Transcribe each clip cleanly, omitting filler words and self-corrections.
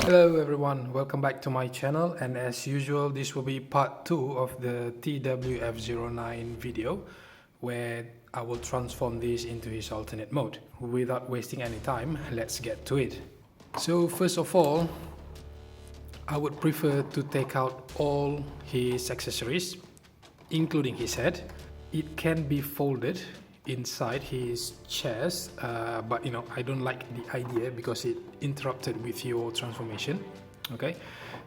Hello everyone, welcome back to my channel, and as usual this will be part 2 of the TW-F09 video where I will transform this into his alternate mode. Without wasting any time, let's get to it. So first of all, I would prefer to take out all his accessories, including his head. It can be folded inside his chest, but I don't like the idea because it interrupted with your transformation. Okay,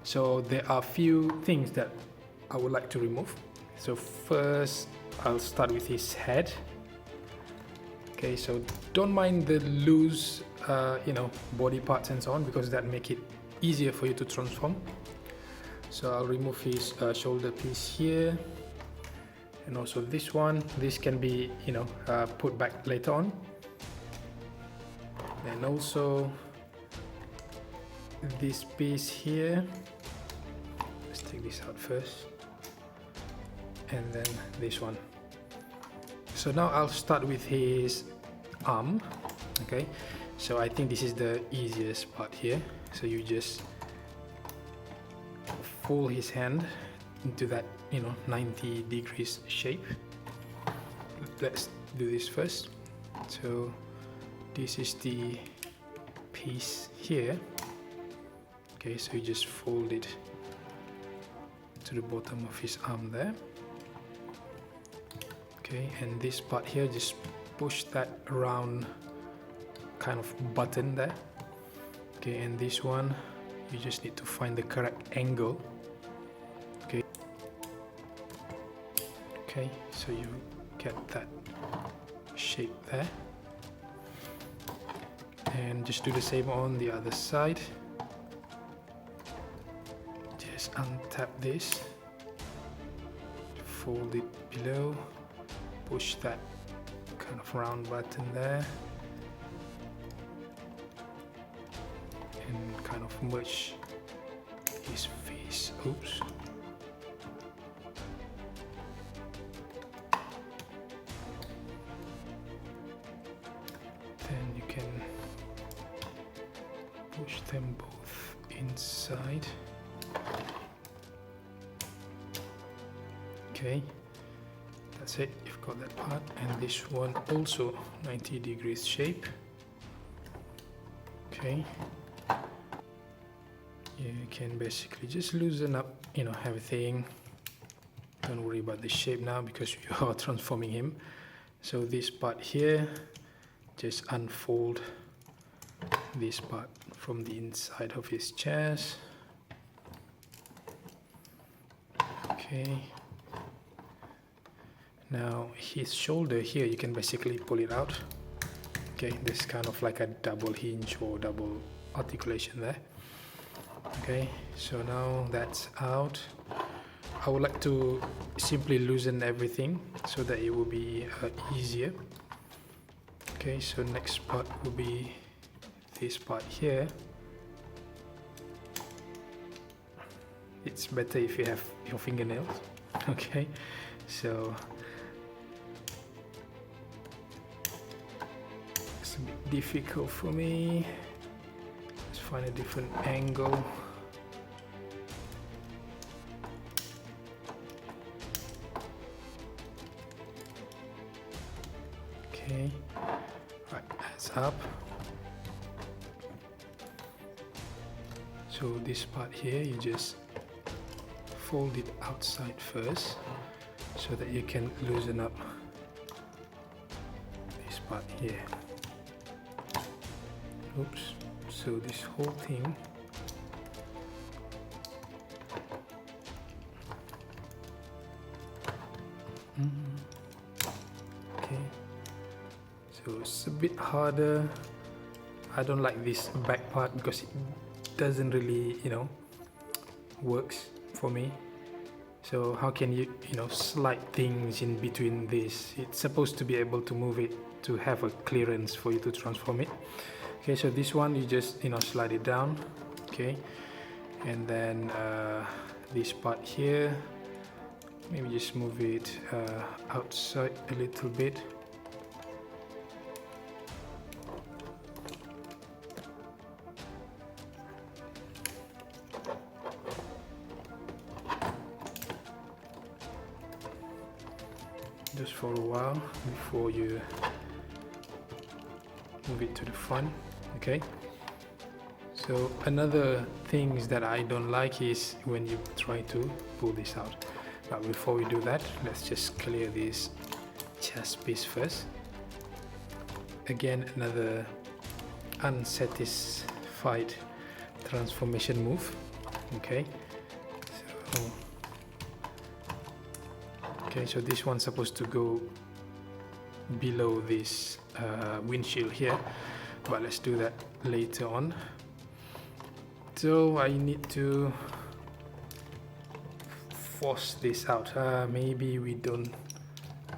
so there are few things that I would like to remove. So first I'll start with his head. Okay, so don't mind the loose body parts and so on, because that make it easier for you to transform. So I'll remove his shoulder piece here, and also this one. This can be put back later on. And also this piece here, let's take this out first, and then this one. So now I'll start with his arm. Okay, so I think this is the easiest part here. So you just fold his hand into that 90 degrees shape. Let's do this first. So this is the piece here. Okay, so you just fold it to the bottom of his arm there. Okay, and this part here, just push that round kind of button there. Okay, and this one, you just need to find the correct angle. Okay, okay, so you get that shape there, and just do the same on the other side. Just untap this, fold it below, push that kind of round button there, and kind of merge his face. Oops. Then you can push them both inside. Okay, that's it, you've got that part. And this one also 90 degrees shape. Okay, you can basically just loosen up everything. Don't worry about the shape now because you are transforming him. So this part here, just unfold this part from the inside of his chest. Okay, now his shoulder here, you can basically pull it out. Okay, there's kind of like a double hinge or double articulation there. Okay, so now that's out. I would like to simply loosen everything so that it will be easier. Okay, so next part will be this part here. It's better if you have your fingernails. Okay, so it's a bit difficult for me. Let's find a different angle. Okay, right, that's up. So this part here, you just fold it outside first so that you can loosen up this part here. Oops, so this whole thing, okay, so it's a bit harder. I don't like this back part because it doesn't really works for me. So how can you slide things in between this? It's supposed to be able to move it to have a clearance for you to transform it. Okay, so this one you just slide it down. Okay, and then this part here, maybe just move it outside a little bit. just for a while before you move it to the front. Okay, so another things that I don't like is when you try to pull this out. But before we do that, let's just clear this chest piece first. Again, another unsatisfied transformation move. Okay, so this one's supposed to go below this windshield here, but let's do that later on. So I need to force this out. Maybe we don't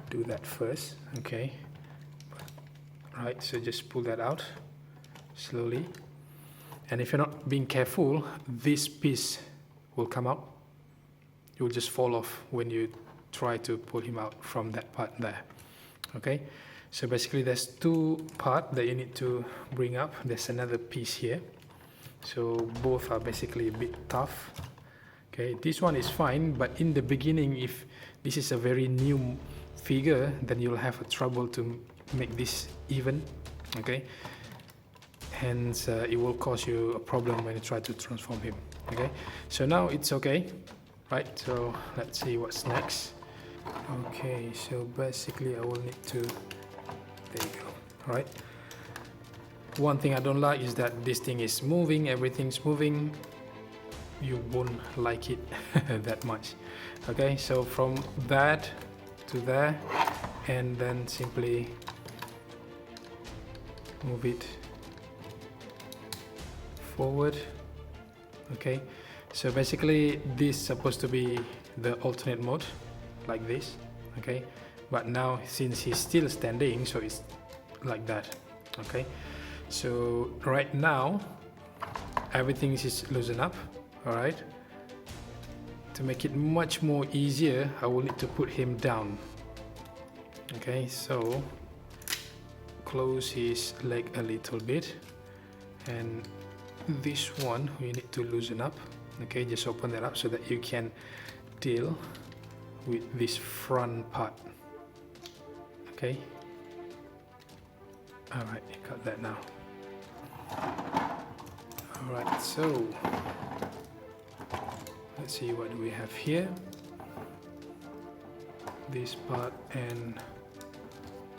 do that first. Okay, right, so just pull that out slowly, and if you're not being careful, this piece will come out. It will just fall off when you try to pull him out from that part there. Okay, so basically there's two parts that you need to bring up. There's another piece here, so both are basically a bit tough. Okay, this one is fine, but in the beginning, if this is a very new figure, then you'll have a trouble to make this even. Okay, hence it will cause you a problem when you try to transform him. Okay, so now it's okay, right? So let's see what's next. Okay, so basically I will need to, there you go, right? One thing I don't like is that this thing is moving, everything's moving. You won't like it that much. Okay, so from that to there, and then simply move it forward. Okay, so basically this is supposed to be the alternate mode, like this. Okay, but now since he's still standing, so it's like that. Okay, so right now everything is loosened up. All right, to make it much more easier, I will need to put him down. Okay, so close his leg a little bit, and this one we need to loosen up. Okay, just open that up so that you can deal with this front part. Okay, all right, you got that now. All right, so let's see what do we have here. This part, and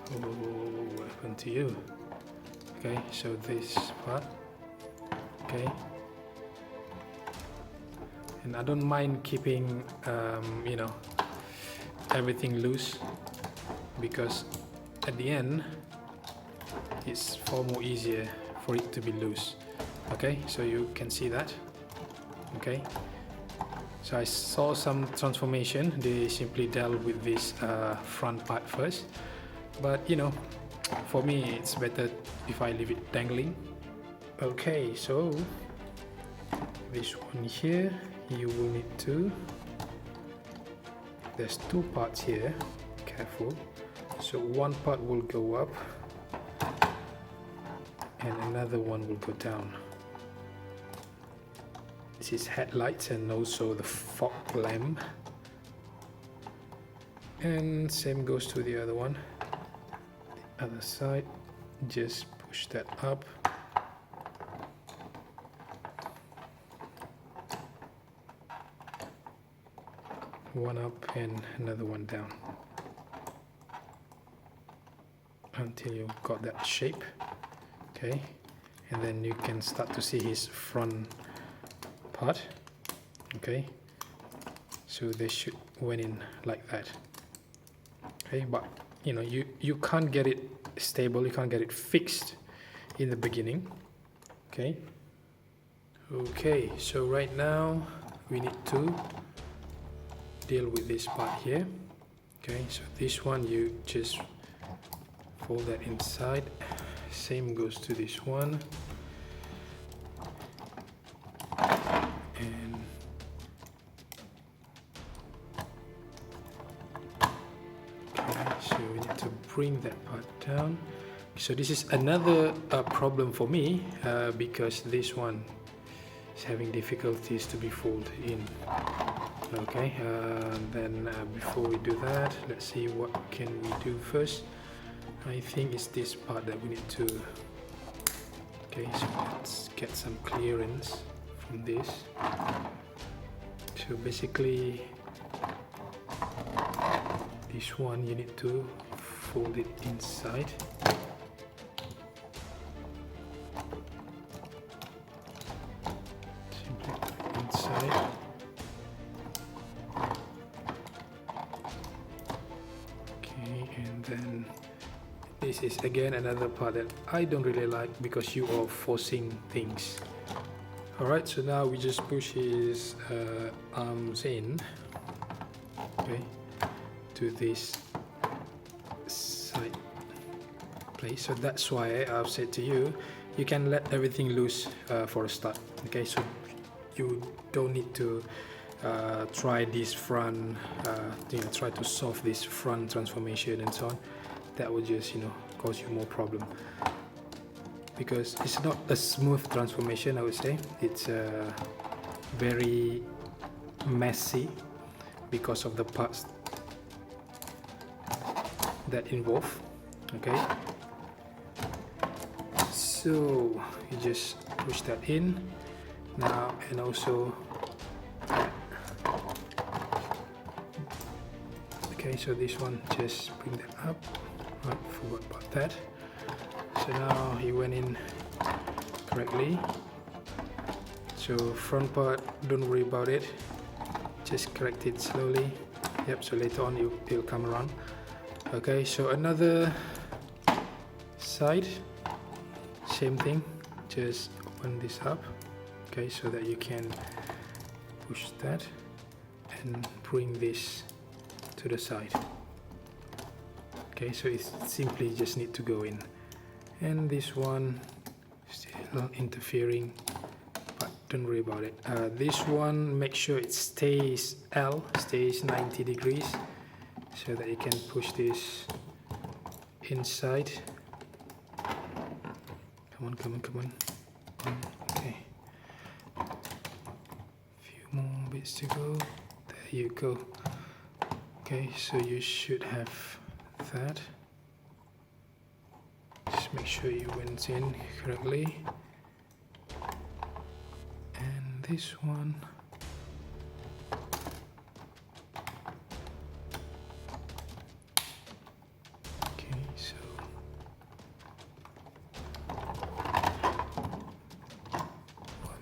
what happened to you? Okay, so this part. Okay, and I don't mind keeping you know, everything loose, because at the end it's far more easier for it to be loose. Okay, so you can see that. Okay, so I saw some transformation, they simply dealt with this front part first, but you know, for me it's better if I leave it dangling. Okay, so this one here, you will need to, there's two parts here, careful. So one part will go up and another one will go down. This is headlights and also the fog lamp, and same goes to the other one. The other side, just push that up. One up and another one down until you've got that shape. Okay, and then you can start to see his front part. Okay, so they should went in like that. Okay, but you know, you can't get it stable, you can't get it fixed in the beginning. Okay, so right now we need to deal with this part here. Okay, so this one you just fold that inside, same goes to this one, and okay, so we need to bring that part down. So this is another problem for me because this one is having difficulties to be folded in. Okay, then before we do that, let's see what can we do first. I think it's this part that we need to. Okay, so let's get some clearance from this. So basically this one you need to fold it inside. Simply put it inside. Okay, and then this is again another part that I don't really like because you are forcing things. Alright, so now we just push his arms in, okay, to this side place. So that's why I've said to you, you can let everything loose for a start. Okay, so you don't need to try this front, try to solve this front transformation and so on. That will just, cause you more problem. Because it's not a smooth transformation, I would say. It's very messy because of the parts that involve. Okay, so you just push that in now, and also okay, so this one, just bring that up. Right, forgot about that. So now he went in correctly. So front part, don't worry about it, just correct it slowly. Yep, so later on it'll come around. Okay, so another side, same thing, just open this up, okay, so that you can push that and bring this to the side. Okay, so it simply just need to go in. And this one still interfering, but don't worry about it. This one, make sure it stays stays 90 degrees, so that you can push this inside. Come on. Okay, few more bits to go. There you go. Okay, so you should have that. Just make sure you went in correctly. And this one, okay, so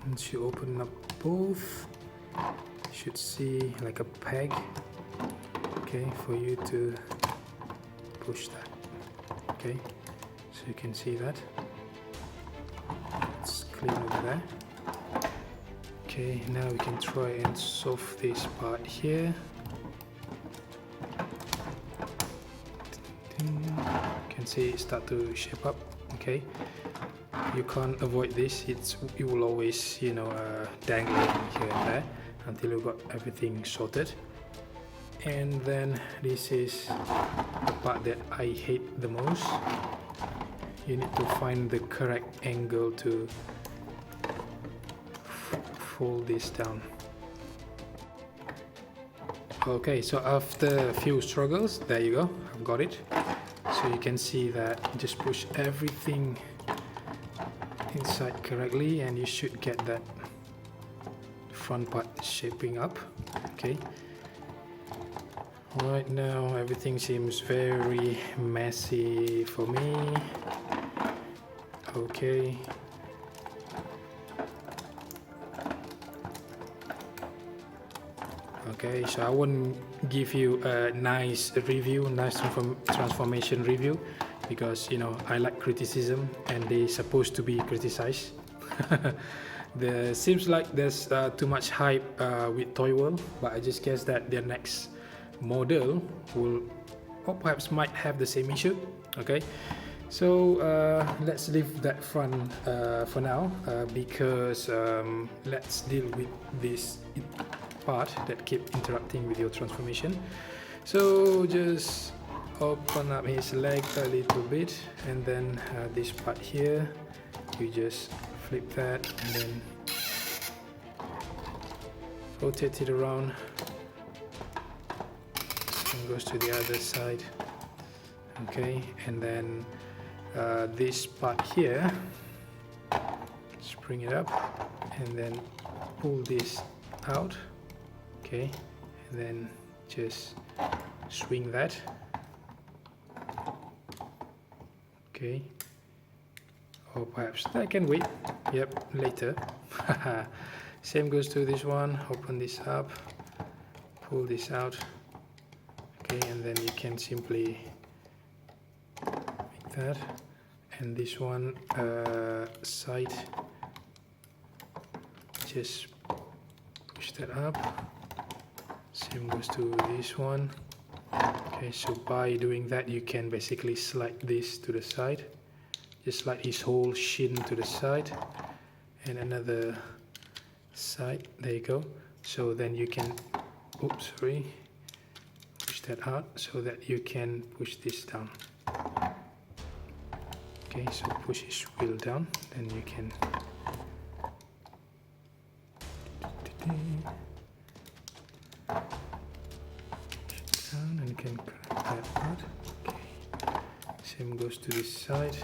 once you open up both, you should see like a peg, okay, for you to push that. Okay, so you can see that. It's clean over there. Okay, now we can try and solve this part here. You can see it start to shape up. Okay, you can't avoid this. It will always, dangling here and there until you got everything sorted. And then this is the part that I hate the most. You need to find the correct angle to fold this down. Okay, so after a few struggles, there you go, I've got it. So you can see that just push everything inside correctly and you should get that front part shaping up. Okay, right now everything seems very messy for me. Okay, okay, so I won't give you a nice review, nice transformation review, because I like criticism and they're supposed to be criticized. There seems like there's too much hype with Toyworld, but I just guess that their next model will, or perhaps might have the same issue. Okay, so let's leave that front for now, because let's deal with this part that keep interrupting with your transformation. So just open up his leg a little bit, and then this part here, you just flip that and then rotate it around same goes to the other side. Okay, and then this part here, just bring it up and then pull this out. Okay, and then just swing that. Okay, or perhaps that can wait. Yep, later. Same goes to this one. Open this up, pull this out. Okay, and then you can simply make that. And this one side, just push that up. Same goes to this one. Okay, so by doing that you can basically slide this to the side. Just slide his whole shin to the side, and another side. There you go. So then you can, oops, sorry, push that out so that you can push this down. Okay, so push his wheel down, then you can down, and you can crack that out. Okay, same goes to this side.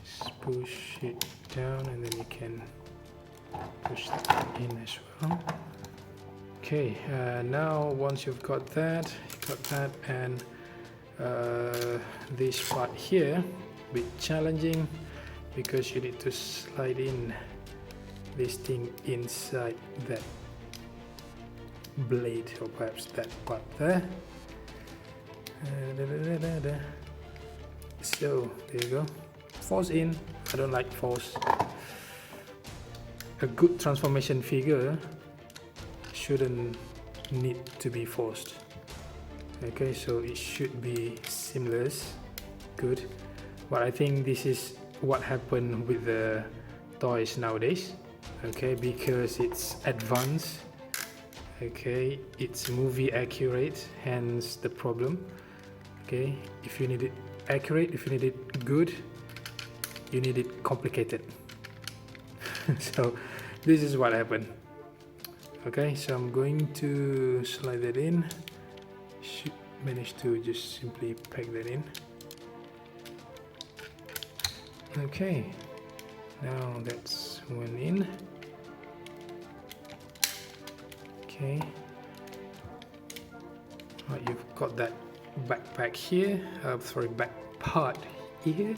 Just push it down, and then you can push that in as well. Okay, now once you've got that, and this part here, a bit challenging because you need to slide in this thing inside that blade, or perhaps that part there. So there you go. Force in. I don't like force. A good transformation figure shouldn't need to be forced. Okay, so it should be seamless, good. But I think this is what happened with the toys nowadays. Okay, because it's advanced. Okay, it's movie accurate, hence the problem. Okay, if you need it accurate, if you need it good, you need it complicated. So this is what happened. Okay, so I'm going to slide that in. Should manage to just simply pack that in. Okay, now that's one in. Okay, right, you've got that backpack here, back part here.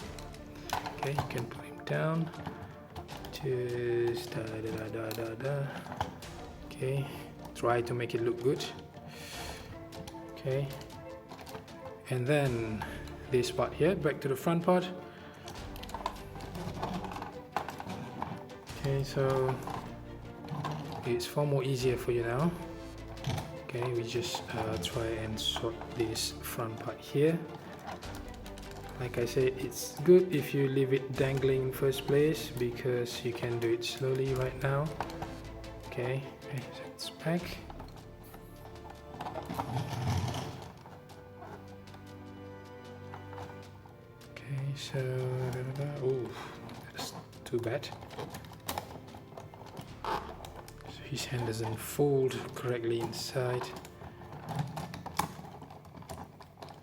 Okay, you can put him down. Just Okay, try to make it look good. Okay, and then this part here, back to the front part. Okay, so it's far more easier for you now. Okay, we just try and sort this front part here. Like I said, it's good if you leave it dangling in first place, because you can do it slowly right now. Okay, so it's back. Okay, so oh, that's too bad. So his hand doesn't fold correctly inside.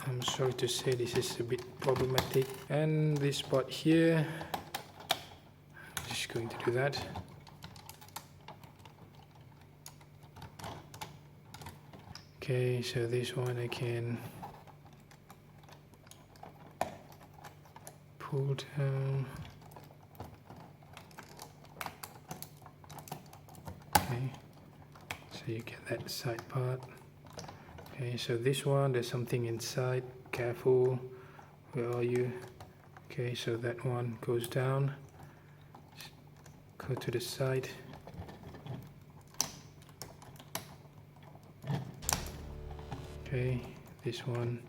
I'm sorry to say this is a bit problematic. And this part here, I'm just going to do that. Okay, so this one I can pull down. Okay, so you get that side part. Okay, so this one, there's something inside. Careful. Where are you? Okay, so that one goes down. Just go to the side. Okay, this one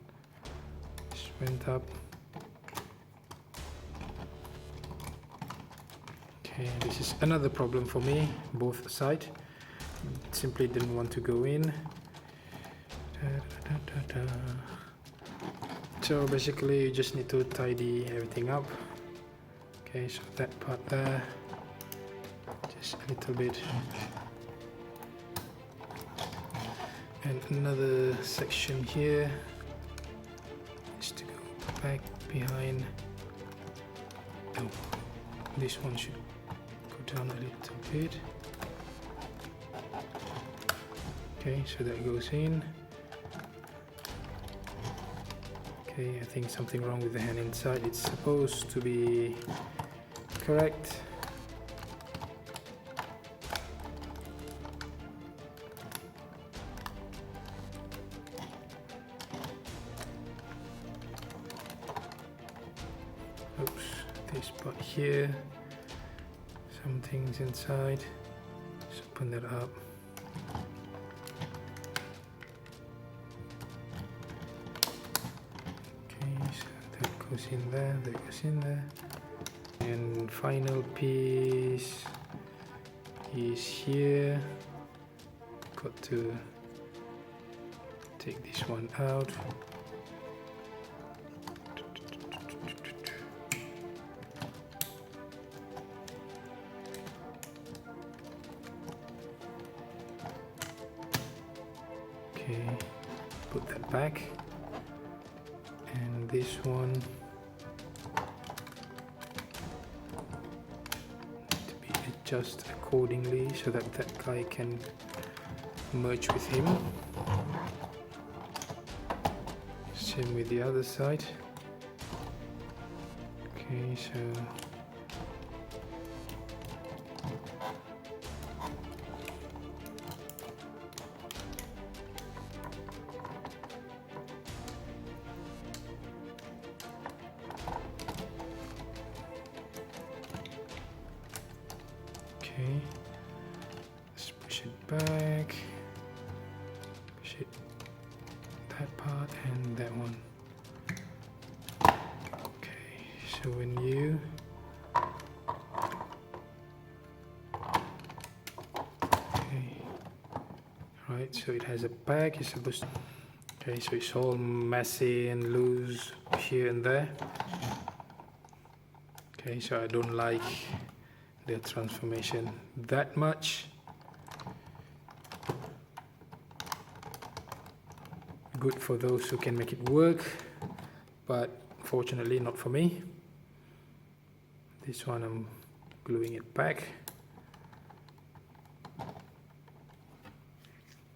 just went up. Okay, this is another problem for me, both sides. Simply didn't want to go in. So basically you just need to tidy everything up. Okay, so that part there, just a little bit. And another section here is to go back behind. Oh, this one should go down a little bit. Okay, so that goes in. Okay, I think something wrong with the hand inside. It's supposed to be correct. Oops, this part here, something's inside. Let's open that up. Okay, so that goes in there, that goes in there. And final piece is here. Got to take this one out. Okay, put that back, and this one to be adjusted accordingly so that that guy can merge with him. Same with the other side. Okay, so okay, let's push it back, push it, that part and that one. Okay, so when you right, so it has a back, it's supposed to, okay, so it's all messy and loose here and there. Okay, so I don't like the transformation that much. Good for those who can make it work, but fortunately not for me. This one I'm gluing it back.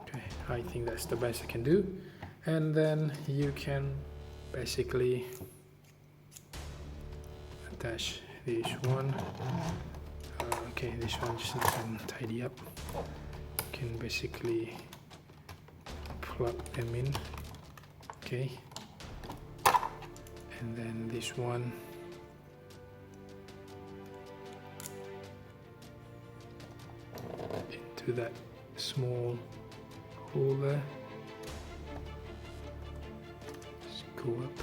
Okay, I think that's the best I can do. And then you can basically attach this one. Okay, this one just needs to tidy up. You can basically plug them in. Okay, and then this one into that small hole there. Just go up.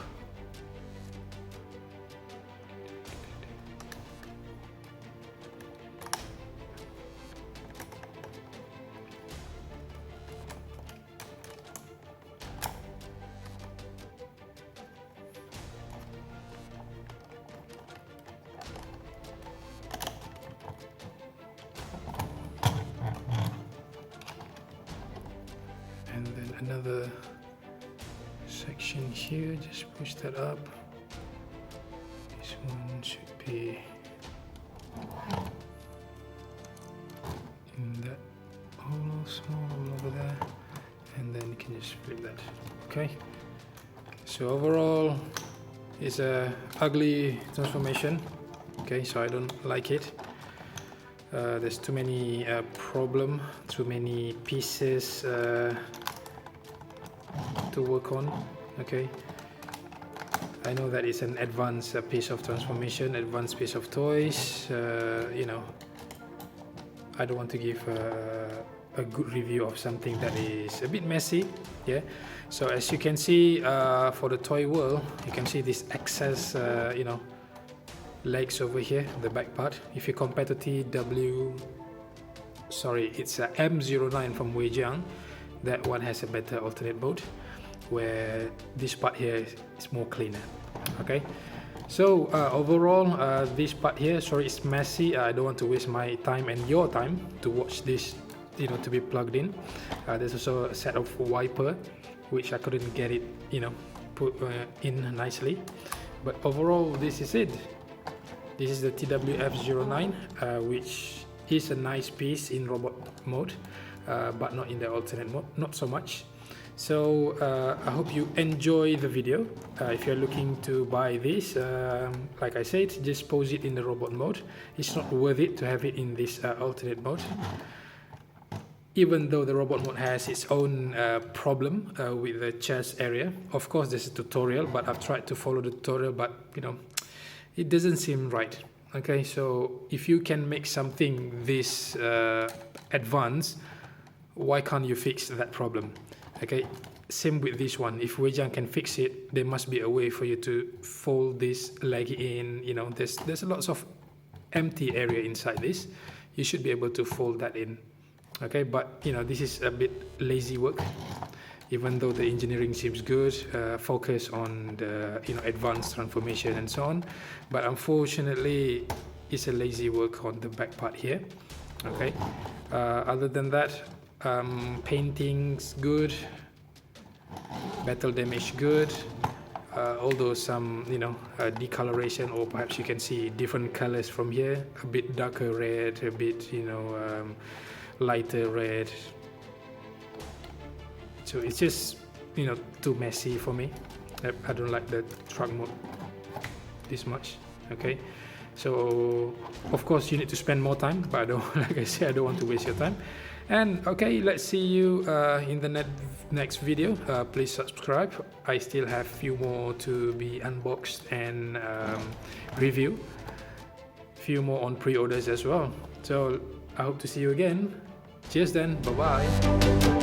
And then another section here, just push that up. This one should be in that hole, small hole over there, and then you can just flip that. Okay, so overall it's a ugly transformation. Okay, so I don't like it. There's too many problem, too many pieces to work on. Okay, I know that it's an advanced piece of transformation, advanced piece of toys. You know, I don't want to give a good review of something that is a bit messy. Yeah, so as you can see, for the Toyworld, you can see this excess you know, legs over here, the back part. If you compare to it's a M09 from Weijiang, that one has a better alternate mode, where this part here is more cleaner. Okay, so overall this part here, sorry it's messy. I don't want to waste my time and your time to watch this to be plugged in. There's also a set of wiper, which I couldn't get it put in nicely, but overall this is it. This is the TW-F09, which is a nice piece in robot mode, but not in the alternate mode, not so much. So I hope you enjoy the video. If you're looking to buy this, like I said, just pose it in the robot mode. It's not worth it to have it in this alternate mode, even though the robot mode has its own problem with the chest area. Of course there's a tutorial, but I've tried to follow the tutorial, but it doesn't seem right. Okay, so if you can make something this advanced, why can't you fix that problem? Okay, same with this one. If Weijiang can fix it, there must be a way for you to fold this leg in. There's lots of empty area inside this. You should be able to fold that in. Okay, but this is a bit lazy work, even though the engineering seems good, focus on the advanced transformation and so on, but unfortunately it's a lazy work on the back part here. Okay, other than that, painting's good, battle damage good, although some decoloration, or perhaps you can see different colors from here, a bit darker red, a bit lighter red. So it's just too messy for me. I don't like the truck mode this much. Okay, so of course you need to spend more time, but I don't, like I said, I don't want to waste your time. And okay, let's see you in the next video. Please subscribe. I still have few more to be unboxed and review, few more on pre-orders as well. So I hope to see you again. Cheers then, bye bye.